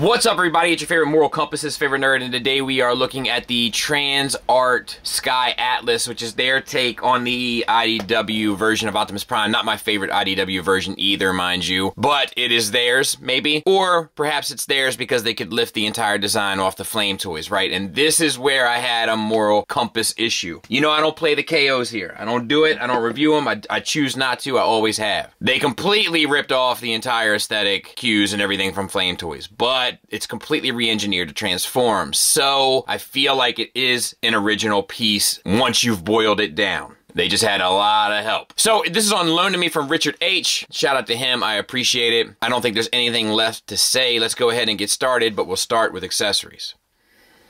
What's up, everybody? It's your favorite moral compass's favorite nerd, and today we are looking at the Trans Art Sky Atlas, which is their take on the IDW version of Optimus Prime. Not my favorite IDW version either, mind you, but it is theirs, maybe. Or perhaps it's theirs because they could lift the entire design off the Flame toys, right? And this is where I had a moral compass issue. You know, I don't play the KOs here. I don't do it. I don't review them. I choose not to. I always have. They completely ripped off the entire aesthetic cues and everything from Flame toys, but it's completely re-engineered to transform. So I feel like it is an original piece once you've boiled it down. They just had a lot of help. So this is on loan to me from Richard H. Shout out to him. I appreciate it. I don't think there's anything left to say. Let's go ahead and get started, but we'll start with accessories.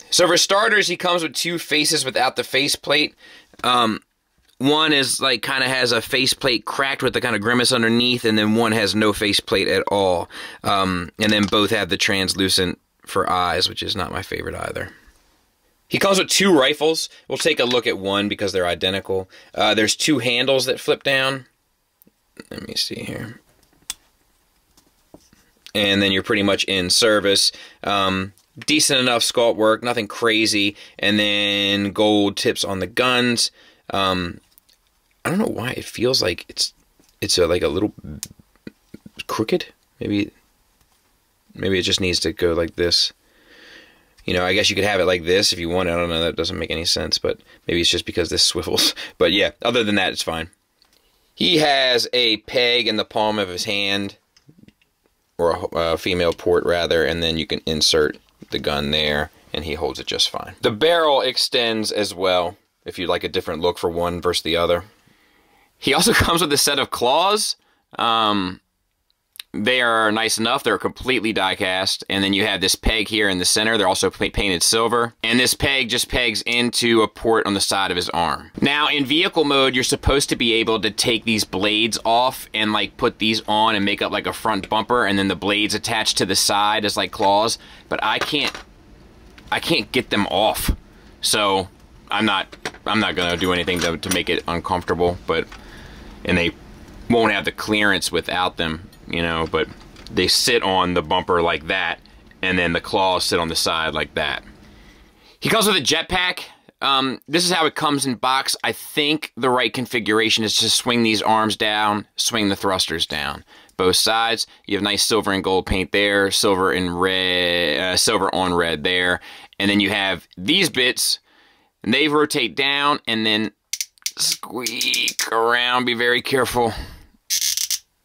So for starters, he comes with two faces without the faceplate. One is like kind of has a faceplate cracked with the kind of grimace underneath, and then one has no faceplate at all. And then both have the translucent for eyes, which is not my favorite either. He comes with two rifles. We'll take a look at one because they're identical. There's two handles that flip down. Let me see here. And then you're pretty much in service. Decent enough sculpt work, nothing crazy. And then gold tips on the guns. I don't know why it feels like it's like a little crooked. Maybe it just needs to go like this. You know, I guess you could have it like this if you want. I don't know. That doesn't make any sense, but maybe it's just because this swivels. But yeah, other than that, it's fine. He has a peg in the palm of his hand, or a female port rather, and then you can insert the gun there, and he holds it just fine. The barrel extends as well, if you'd like a different look for one versus the other. He also comes with a set of claws. They are nice enough. They're completely die-cast. And then you have this peg here in the center. They're also painted silver. And this peg just pegs into a port on the side of his arm. Now, in vehicle mode, you're supposed to be able to take these blades off and, like, put these on and make up, like, a front bumper. And then the blades attached to the side as, like, claws. But I can't get them off. So I'm not gonna do anything to make it uncomfortable, and they won't have the clearance without them, you know, but they sit on the bumper like that, and then the claws sit on the side like that. He comes with a jetpack. This is how it comes in box. I think the right configuration is to swing these arms down, swing the thrusters down. Both sides. You have nice silver and gold paint there, silver and red, silver on red there, and then you have these bits. And they rotate down and then squeak around. Be very careful.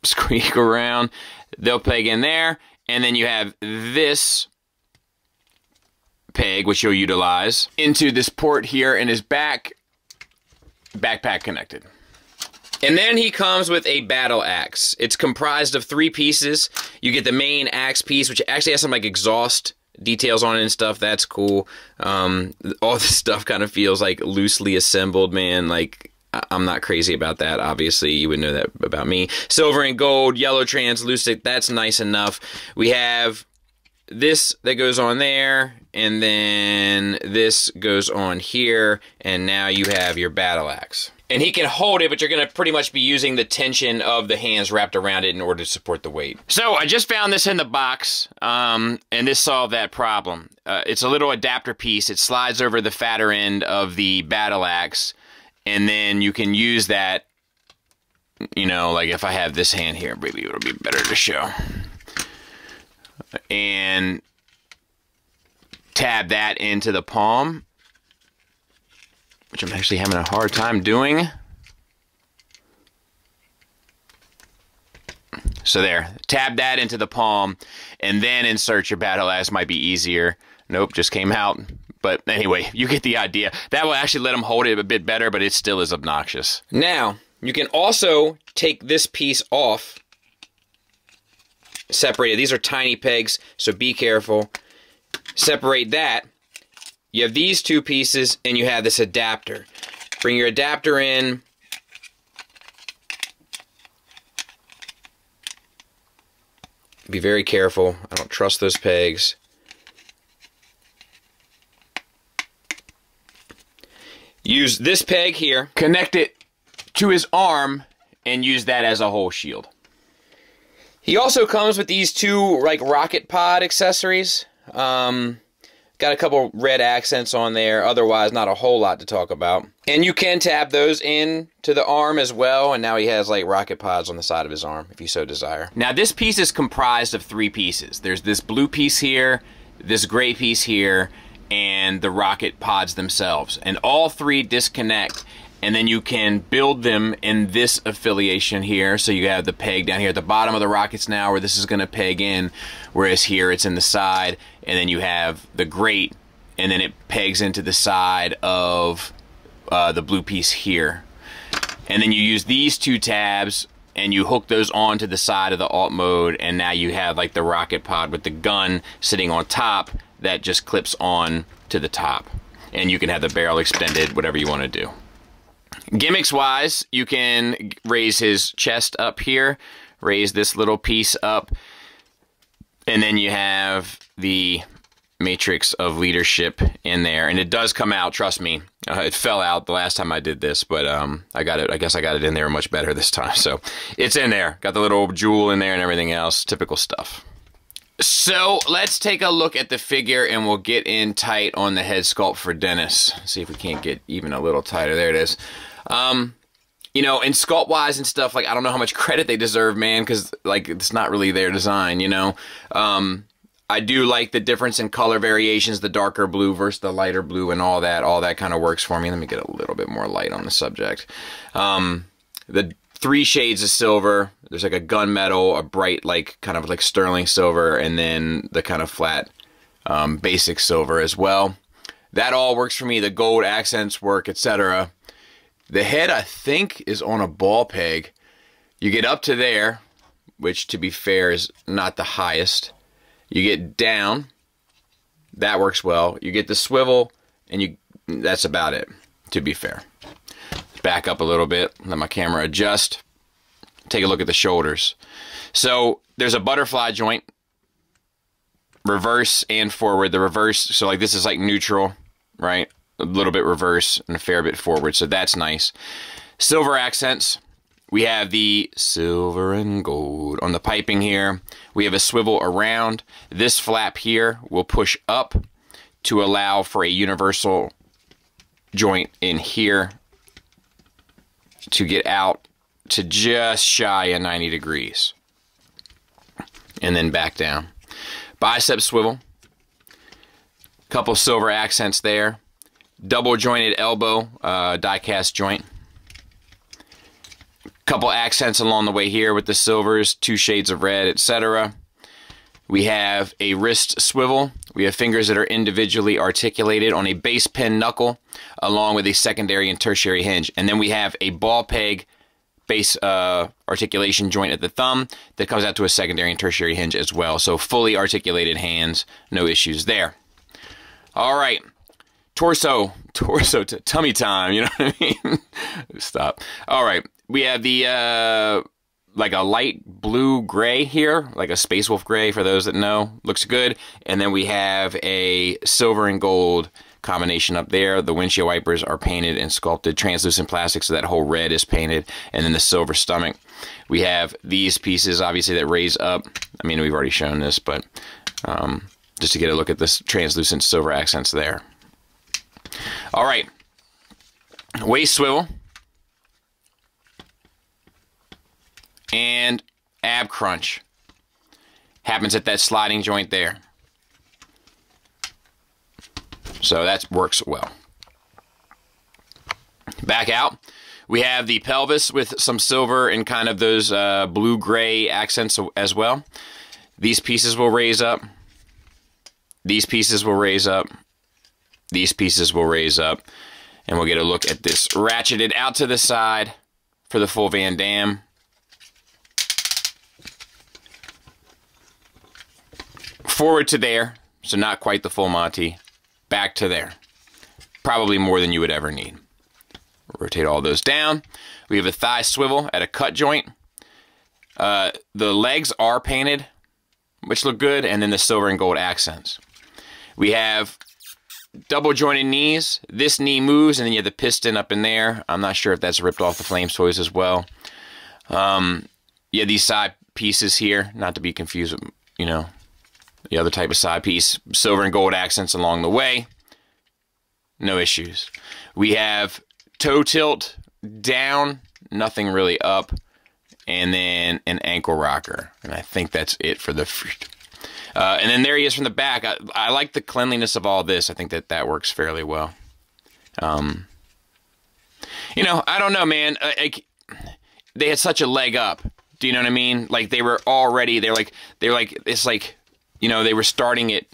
Squeak around. They'll peg in there. And then you have this peg, which you'll utilize, into this port here in his backpack connected. And then he comes with a battle axe. It's comprised of 3 pieces. You get the main axe piece, which actually has some like exhaust details on it and stuff. That's cool. All this stuff kind of feels like loosely assembled, man. Like, I'm not crazy about that. Obviously, you would know that about me. Silver and gold, yellow translucent. That's nice enough. We have this that goes on there, and then this goes on here, and now you have your battle axe. And he can hold it, but you're going to pretty much be using the tension of the hands wrapped around it in order to support the weight. So I just found this in the box, and this solved that problem. It's a little adapter piece. It slides over the fatter end of the battle axe, and then you can use that, you know, like if I have this hand here, maybe it'll be better to show. And tab that into the palm, which I'm actually having a hard time doing. So there, tab that into the palm, and then insert your battle axe. Might be easier. Nope, just came out. But anyway, you get the idea. That will actually let him hold it a bit better, but it still is obnoxious. Now, you can also take this piece off, separate it. These are tiny pegs, so be careful. Separate that. You have these 2 pieces, and you have this adapter. Bring your adapter in. Be very careful. I don't trust those pegs. Use this peg here, connect it to his arm, and use that as a whole shield. He also comes with these two like rocket pod accessories. Got a couple red accents on there, otherwise not a whole lot to talk about. And you can tab those in to the arm as well, and now he has like rocket pods on the side of his arm, if you so desire. Now this piece is comprised of 3 pieces. There's this blue piece here, this gray piece here, and the rocket pods themselves. And all 3 disconnect, and then you can build them in this affiliation here. So you have the peg down here at the bottom of the rockets now where this is going to peg in, whereas here it's in the side, and then you have the grate, and then it pegs into the side of the blue piece here. And then you use these 2 tabs and you hook those onto the side of the alt mode, and now you have like the rocket pod with the gun sitting on top that just clips on to the top. And you can have the barrel extended, whatever you want to do. Gimmicks wise, you can raise his chest up here, raise this little piece up, and then you have the matrix of leadership in there, and it does come out, trust me. It fell out the last time I did this, but I got it. I guess I got it in there much better this time. So it's in there. Got the little jewel in there and everything else. Typical stuff. So let's take a look at the figure, and we'll get in tight on the head sculpt for Dennis. See if we can't get even a little tighter. There it is. You know, in sculpt wise and stuff, like, I don't know how much credit they deserve, man, because like it's not really their design, you know. I do like the difference in color variations, the darker blue versus the lighter blue and all that kind of works for me. Let me get a little bit more light on the subject. The 3 shades of silver, there's like a gunmetal, a bright like kind of like sterling silver, and then the kind of flat basic silver as well. That all works for me. The gold accents work, etc. The head, I think, is on a ball peg. You get up to there, which to be fair is not the highest. You get down, that works well. You get the swivel, and that's about it, to be fair. Back up a little bit, let my camera adjust. Take a look at the shoulders. So there's a butterfly joint, reverse and forward. The reverse, so like this is like neutral, right? A little bit reverse and a fair bit forward, so that's nice. Silver accents. We have the silver and gold on the piping here. We have a swivel around. This flap here will push up to allow for a universal joint in here to get out to just shy of 90 degrees. And then back down. Bicep swivel. Couple silver accents there. Double jointed elbow, die cast joint. Couple accents along the way here with the silvers, 2 shades of red, etc. We have a wrist swivel. We have fingers that are individually articulated on a base pin knuckle, along with a secondary and tertiary hinge. And then we have a ball peg base articulation joint at the thumb that comes out to a secondary and tertiary hinge as well. So fully articulated hands, no issues there. All right. Tummy time, you know what I mean? Stop. All right. We have the, like a light blue-gray here, like a Space Wolf gray for those that know. Looks good. And then we have a silver and gold combination up there. The windshield wipers are painted and sculpted translucent plastic, so that whole red is painted. And then the silver stomach. We have these pieces, obviously, that raise up. I mean, we've already shown this, but just to get a look at this translucent silver accents there. All right. Waist swivel. And ab crunch. Happens at that sliding joint there. So that works well. Back out. We have the pelvis with some silver and kind of those blue-gray accents as well. These pieces will raise up. These pieces will raise up. These pieces will raise up. And we'll get a look at this ratcheted out to the side for the full Van Damme. Forward to there, so not quite the full Monty. Back to there. Probably more than you would ever need. Rotate all those down. We have a thigh swivel at a cut joint. The legs are painted, which look good, and then the silver and gold accents. We have double jointed knees. This knee moves, and then you have the piston up in there. I'm not sure if that's ripped off the Flames toys as well. Yeah, these side pieces here, not to be confused with, you know, the other type of side piece. Silver and gold accents along the way. No issues. We have toe tilt down, nothing really up, and then an ankle rocker. And I think that's it for the front. And then there he is from the back. I like the cleanliness of all this. I think that works fairly well. You know, I don't know, man. They had such a leg up. Do you know what I mean? Like, they were already, they're like, it's like, you know, they were starting it.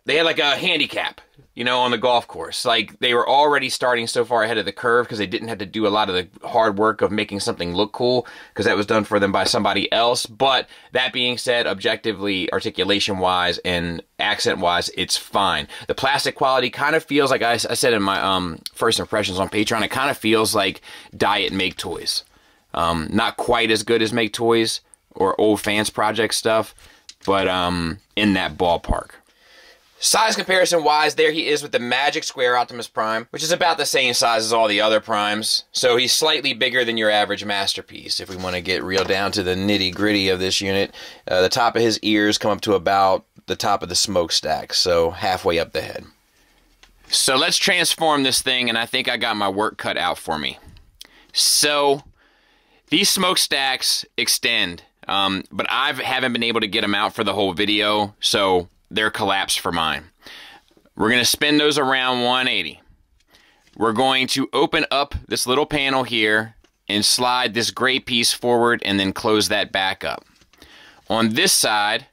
They had like a handicap, you know, on the golf course. Like, they were already starting so far ahead of the curve because they didn't have to do a lot of the hard work of making something look cool because that was done for them by somebody else. But that being said, objectively, articulation-wise and accent-wise, it's fine. The plastic quality kind of feels like I said in my first impressions on Patreon, it kind of feels like Diet Make Toys. Not quite as good as Make Toys or old Fans Project stuff, but in that ballpark. Size comparison wise, there he is with the Magic Square Optimus Prime, which is about the same size as all the other Primes. So he's slightly bigger than your average Masterpiece, if we want to get real down to the nitty gritty of this unit. The top of his ears come up to about the top of the smokestack, so halfway up the head. So let's transform this thing, and I think I got my work cut out for me. So these smokestacks extend, but I haven't been able to get them out for the whole video, so they're collapsed for mine. We're going to spin those around 180. We're going to open up this little panel here and slide this gray piece forward and then close that back up. On this side,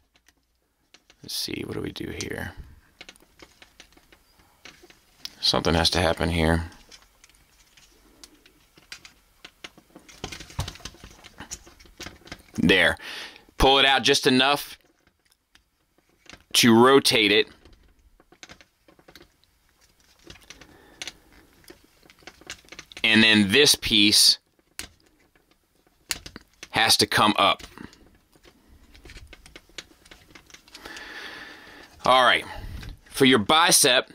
let's see, what do we do here? Something has to happen here. There. Pull it out just enough to rotate it. And then this piece has to come up. All right. For your bicep,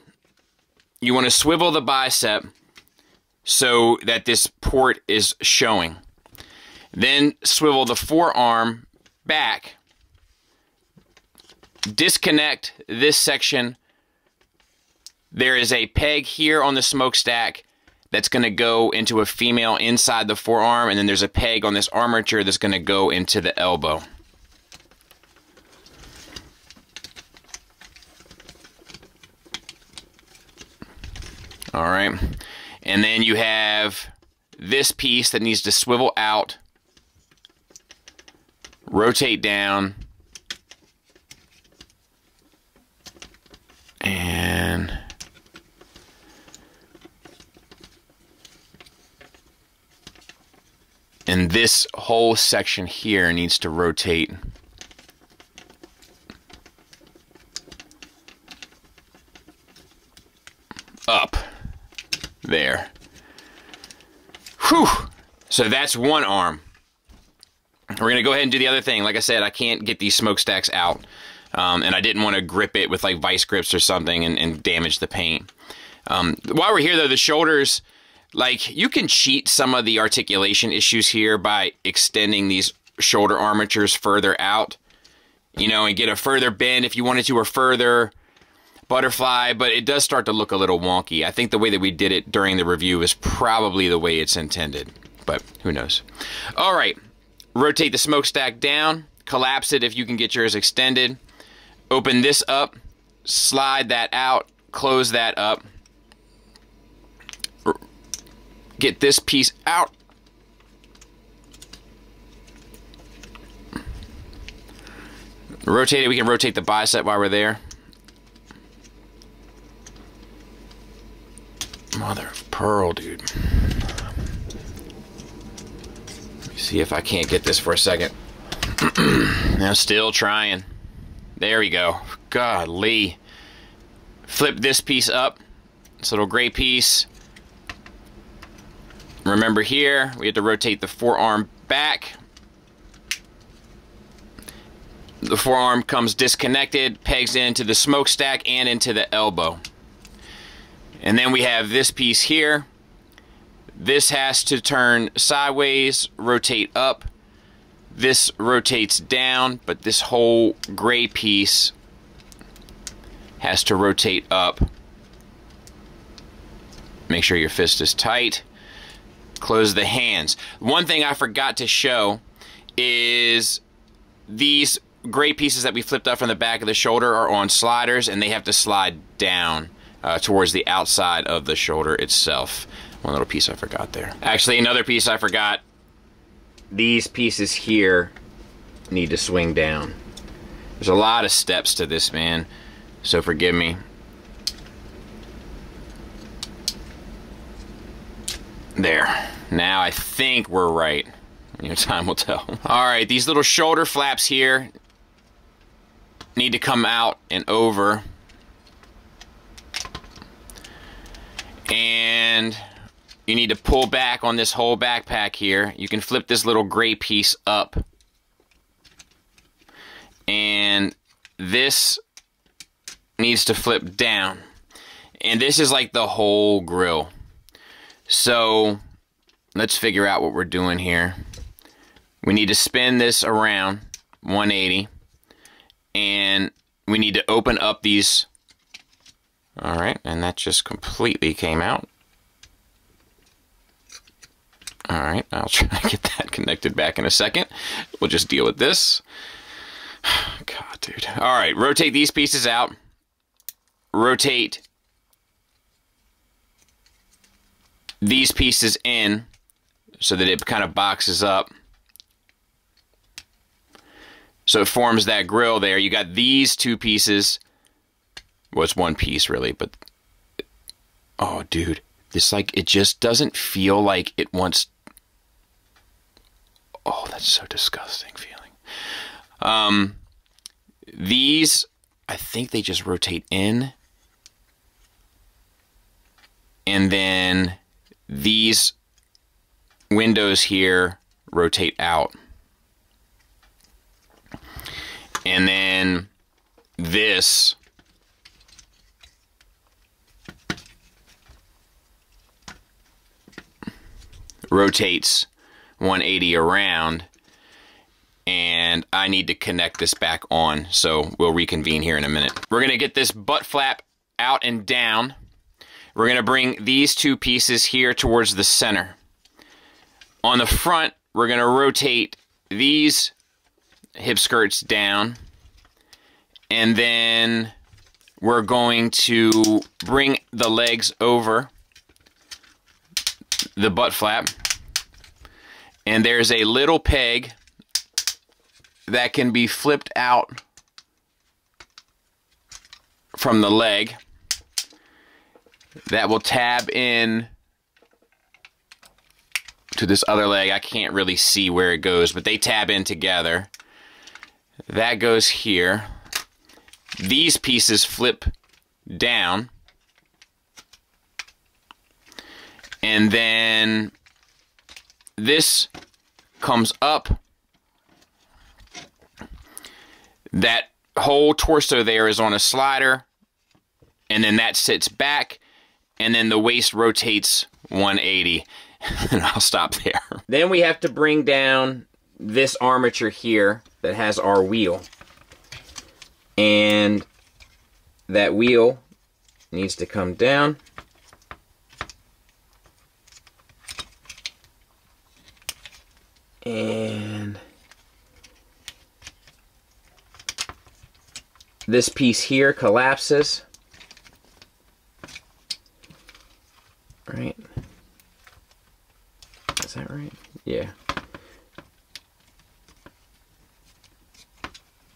you want to swivel the bicep so that this port is showing. Then swivel the forearm back. Disconnect this section. There is a peg here on the smokestack that's going to go into a female inside the forearm, and then there's a peg on this armature that's going to go into the elbow. All right. And then you have this piece that needs to swivel out, rotate down, and this whole section here needs to rotate up there. Whew! So that's one arm. We're going to go ahead and do the other thing. Like I said, I can't get these smokestacks out. And I didn't want to grip it with like vice grips or something and damage the paint. While we're here though, the shoulders, like, you can cheat some of the articulation issues here by extending these shoulder armatures further out, you know, and get a further bend if you wanted to, or further butterfly, but it does start to look a little wonky. I think the way that we did it during the review is probably the way it's intended, but who knows. All right, rotate the smokestack down, collapse it if you can get yours extended. Open this up, slide that out, close that up. Get this piece out. Rotate it. We can rotate the bicep while we're there. Mother of pearl, dude. Let me see if I can't get this for a second. I'm still trying. There we go. Golly. Flip this piece up. This little gray piece. Remember here, we have to rotate the forearm back. The forearm comes disconnected, pegs into the smokestack and into the elbow. And then we have this piece here. This has to turn sideways, rotate up. This rotates down, but this whole gray piece has to rotate up. Make sure your fist is tight. Close the hands. One thing I forgot to show is these gray pieces that we flipped up from the back of the shoulder are on sliders, and they have to slide down towards the outside of the shoulder itself. One little piece I forgot there. Actually, another piece I forgot. These pieces here need to swing down. There's a lot of steps to this, man, so forgive me. There. Now I think we're right. You know, time will tell. Alright, these little shoulder flaps here need to come out and over. And you need to pull back on this whole backpack here. You can flip this little gray piece up. And this needs to flip down. And this is like the whole grill. So let's figure out what we're doing here. We need to spin this around 180, and we need to open up these. All right, and that just completely came out. All right, I'll try to get that connected back in a second. We'll just deal with this. God, dude. All right, rotate these pieces out. Rotate these pieces in so that it kind of boxes up. So it forms that grill there. You got these two pieces. Well, it's one piece really, but oh, dude, this, like, it just doesn't feel like it wants. Oh, that's so disgusting feeling. These, I think they just rotate in, and then these windows here rotate out. And then this rotates 180 around, and I need to connect this back on, so we'll reconvene here in a minute. We're going to get this butt flap out and down. We're going to bring these two pieces here towards the center. On the front, we're going to rotate these hip skirts down, and then we're going to bring the legs over the butt flap, and there's a little peg that can be flipped out from the leg that will tab in to this other leg. I can't really see where it goes, but they tab in together. That goes here. These pieces flip down. And then this comes up. That whole torso there is on a slider. And then that sits back. And then the waist rotates 180. And I'll stop there. Then we have to bring down this armature here that has our wheel. And that wheel needs to come down. And this piece here collapses. Right? Is that right? Yeah.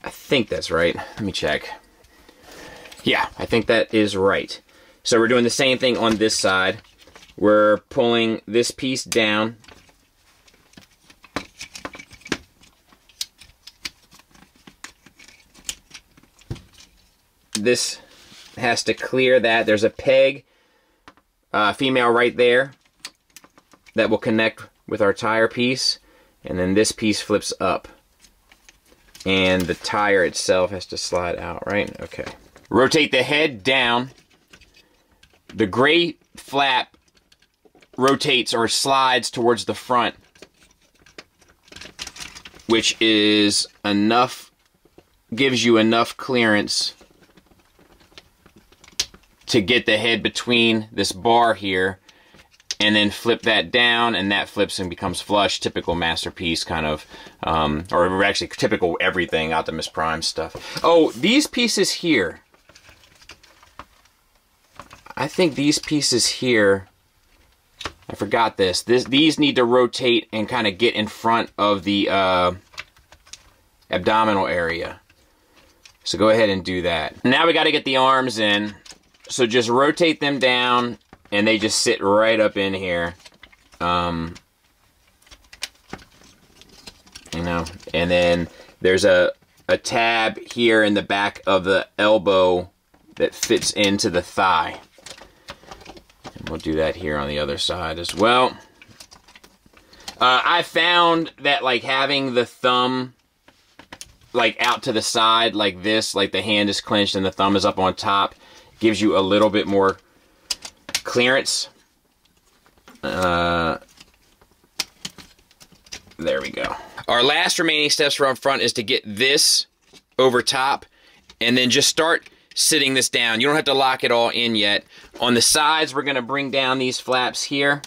I think that's right. Let me check. Yeah, I think that is right. So we're doing the same thing on this side. We're pulling this piece down. This has to clear that. There's a peg, female right there, that will connect with our tire piece, and then this piece flips up. And the tire itself has to slide out, right? Okay. Rotate the head down. The gray flap rotates or slides towards the front. which is enough, gives you enough clearance to get the head between this bar here, and then flip that down, and that flips and becomes flush. Typical Masterpiece kind of, or actually typical everything Optimus Prime stuff. Oh, these pieces here. I think these pieces here, I forgot this. These need to rotate and kind of get in front of the abdominal area. So go ahead and do that. Now we got to get the arms in. So just rotate them down, and they just sit right up in here. You know, and then there's a tab here in the back of the elbow that fits into the thigh. And we'll do that here on the other side as well. I found that like having the thumb like out to the side like this, like the hand is clenched and the thumb is up on top, gives you a little bit more clearance. There we go. Our last remaining steps from front is to get this over top and then just start sitting this down. You don't have to lock it all in yet. On the sides, we're going to bring down these flaps here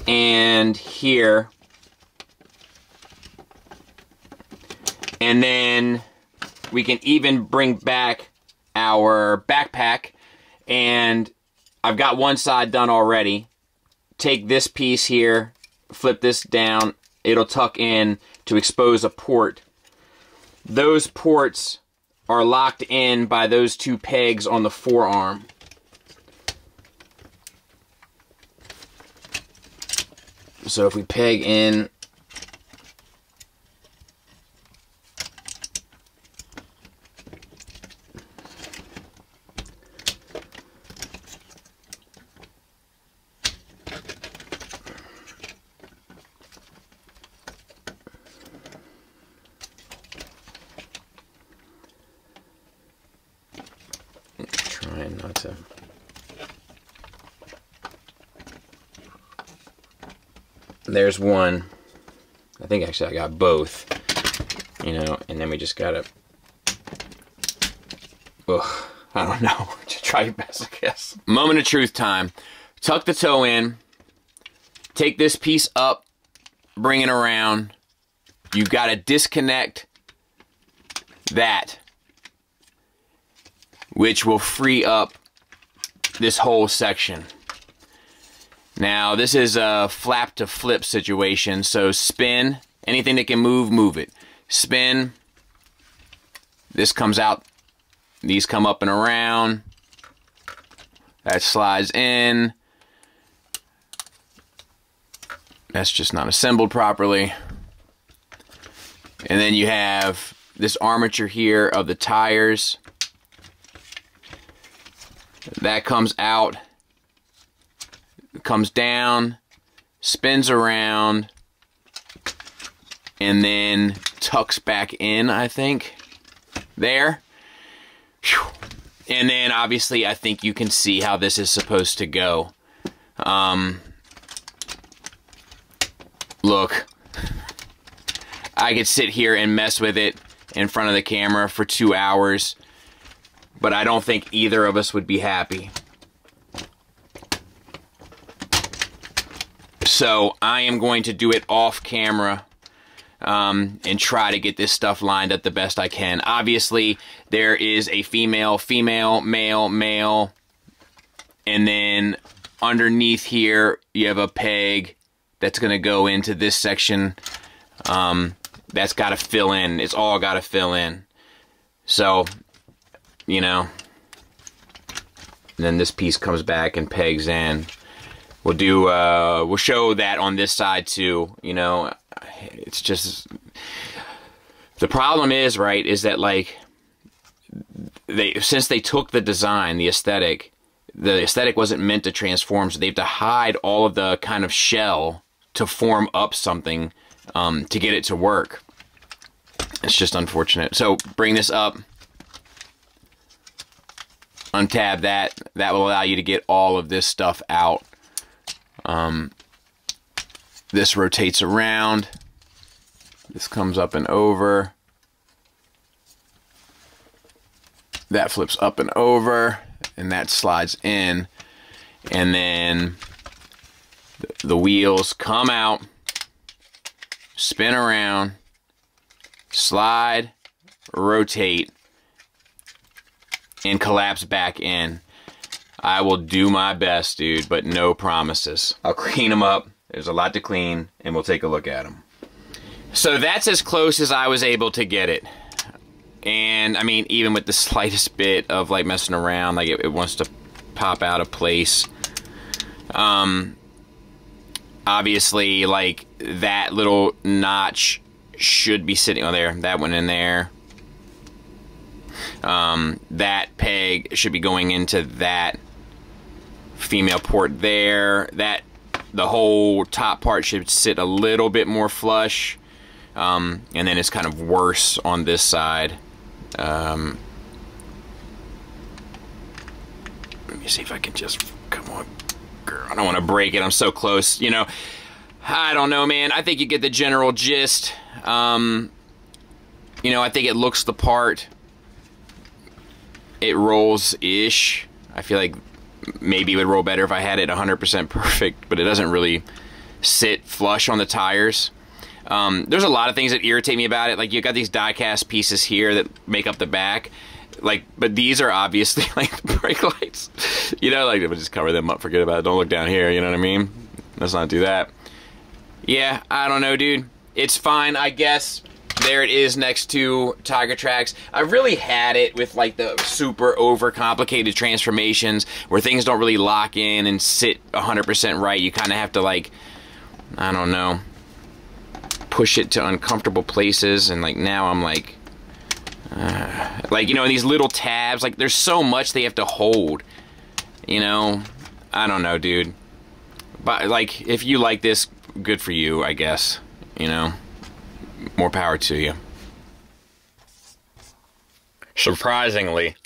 and here. And then we can even bring back our backpack, and I've got one side done already. Take this piece here, flip this down, it'll tuck in to expose a port. Those ports are locked in by those two pegs on the forearm. So if we peg in not to. There's one. I think actually I got both. You know, and then we just gotta. Ugh, I don't know. Just try your best, I guess. Moment of truth time. Tuck the toe in. Take this piece up. Bring it around. You've got to disconnect that, which will free up this whole section. Now, this is a flap to flip situation, so spin. Anything that can move, move it. Spin. This comes out. These come up and around. That slides in. That's just not assembled properly. And then you have this armature here of the tires. That comes out, comes down, spins around, and then tucks back in, I think. There. Whew. And then, obviously, I think you can see how this is supposed to go. Look. I could sit here and mess with it in front of the camera for 2 hours, but I don't think either of us would be happy. So I am going to do it off camera and try to get this stuff lined up the best I can. Obviously, there is a female, female, male, male, and then underneath here you have a peg that's going to go into this section. That's got to fill in. It's all got to fill in. So, you know, and then this piece comes back and pegs in. We'll do, we'll show that on this side too, you know. It's just, the problem is, right, is that like, since they took the design, the aesthetic wasn't meant to transform, so they have to hide all of the kind of shell to form up something to get it to work. It's just unfortunate. So bring this up, untab that. That will allow you to get all of this stuff out. This rotates around. This comes up and over. That flips up and over, and that slides in. And then the wheels come out, spin around, slide, rotate, and collapse back in. I will do my best, dude, but no promises. I'll clean them up. There's a lot to clean, and we'll take a look at them. So that's as close as I was able to get it. And, I mean, even with the slightest bit of, like, messing around, like, it wants to pop out of place. Obviously, like, that little notch should be sitting on there. That one in there. That peg should be going into that female port there. The whole top part should sit a little bit more flush. And then it's kind of worse on this side. Let me see if I can just, come on, girl, I don't want to break it, I'm so close, you know. I don't know, man, I think you get the general gist. You know, I think it looks the part. It rolls-ish. I feel like maybe it would roll better if I had it 100% perfect, but it doesn't really sit flush on the tires. There's a lot of things that irritate me about it. Like, you got these die-cast pieces here that make up the back. Like, but these are obviously, like, the brake lights. You know, like, we'll just cover them up, forget about it. Don't look down here, you know what I mean? Let's not do that. Yeah, I don't know, dude. It's fine, I guess. There it is next to Tiger Tracks. I really had it with, like, the super overcomplicated transformations where things don't really lock in and sit 100% right. You kind of have to, like, I don't know, push it to uncomfortable places. And, like, now I'm like, you know, these little tabs, like, there's so much they have to hold, you know. I don't know, dude. But, like, if you like this, good for you, I guess, you know. More power to you. Surprisingly.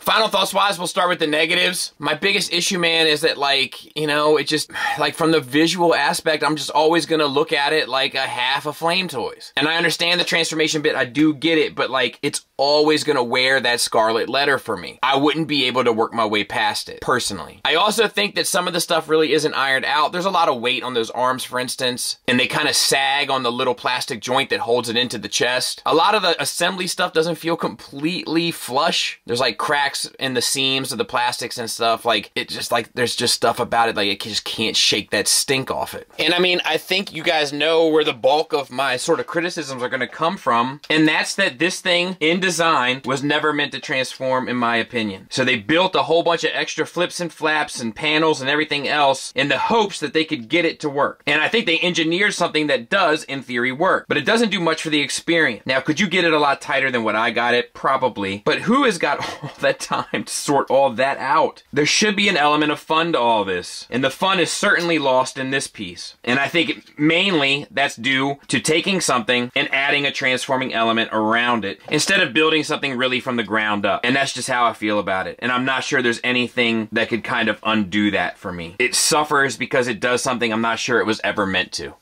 Final thoughts wise, we'll start with the negatives. My biggest issue, man, is that, like, you know, it just, like, from the visual aspect, I'm just always gonna look at it like a half of Flame Toys. And I understand the transformation bit, I do get it, but, like, it's always gonna wear that scarlet letter for me. I wouldn't be able to work my way past it, personally. I also think that some of the stuff really isn't ironed out. There's a lot of weight on those arms, for instance, and they kind of sag on the little plastic joint that holds it into the chest. A lot of the assembly stuff doesn't feel completely flush. There's, like, cracks in the seams of the plastics and stuff. Like, it just, like, there's just stuff about it, like, it just can't shake that stink off it. And I mean, I think you guys know where the bulk of my sort of criticisms are gonna come from, and that's that this thing, in design, was never meant to transform, in my opinion. So they built a whole bunch of extra flips and flaps and panels and everything else in the hopes that they could get it to work. And I think they engineered something that does, in theory, work. But it doesn't do much for the experience. Now, could you get it a lot tighter than what I got it? Probably. But who has got all that time to sort all that out? There should be an element of fun to all this. And the fun is certainly lost in this piece. And I think mainly that's due to taking something and adding a transforming element around it instead of building something really from the ground up. And that's just how I feel about it. And I'm not sure there's anything that could kind of undo that for me. It suffers because it does something I'm not sure it was ever meant to.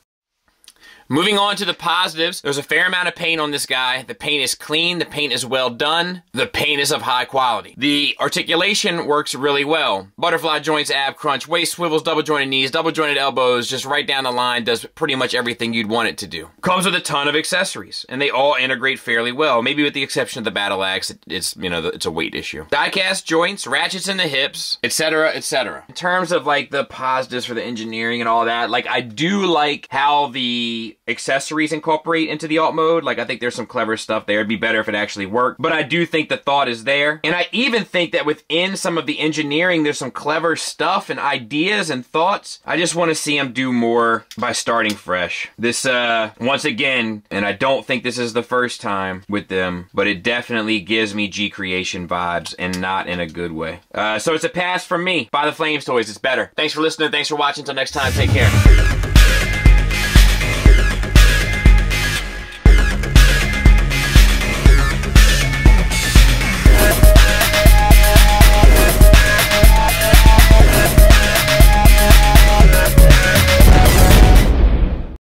Moving on to the positives, there's a fair amount of paint on this guy. The paint is clean, the paint is well done, the paint is of high quality. The articulation works really well. Butterfly joints, ab crunch, waist swivels, double jointed knees, double jointed elbows, just right down the line, does pretty much everything you'd want it to do. Comes with a ton of accessories, and they all integrate fairly well, maybe with the exception of the battle axe. It's, you know, it's a weight issue. Die-cast joints, ratchets in the hips, etc., etc. In terms of, like, the positives for the engineering and all that, like, I do like how the accessories incorporate into the alt mode. Like, I think there's some clever stuff there. It'd be better if it actually worked, but I do think the thought is there. And I even think that within some of the engineering, there's some clever stuff and ideas and thoughts. I just want to see them do more by starting fresh. This, once again, and I don't think this is the first time with them, but it definitely gives me G-Creation vibes, and not in a good way. So it's a pass from me. Buy the Flames toys, it's better. Thanks for listening, thanks for watching, until next time, take care.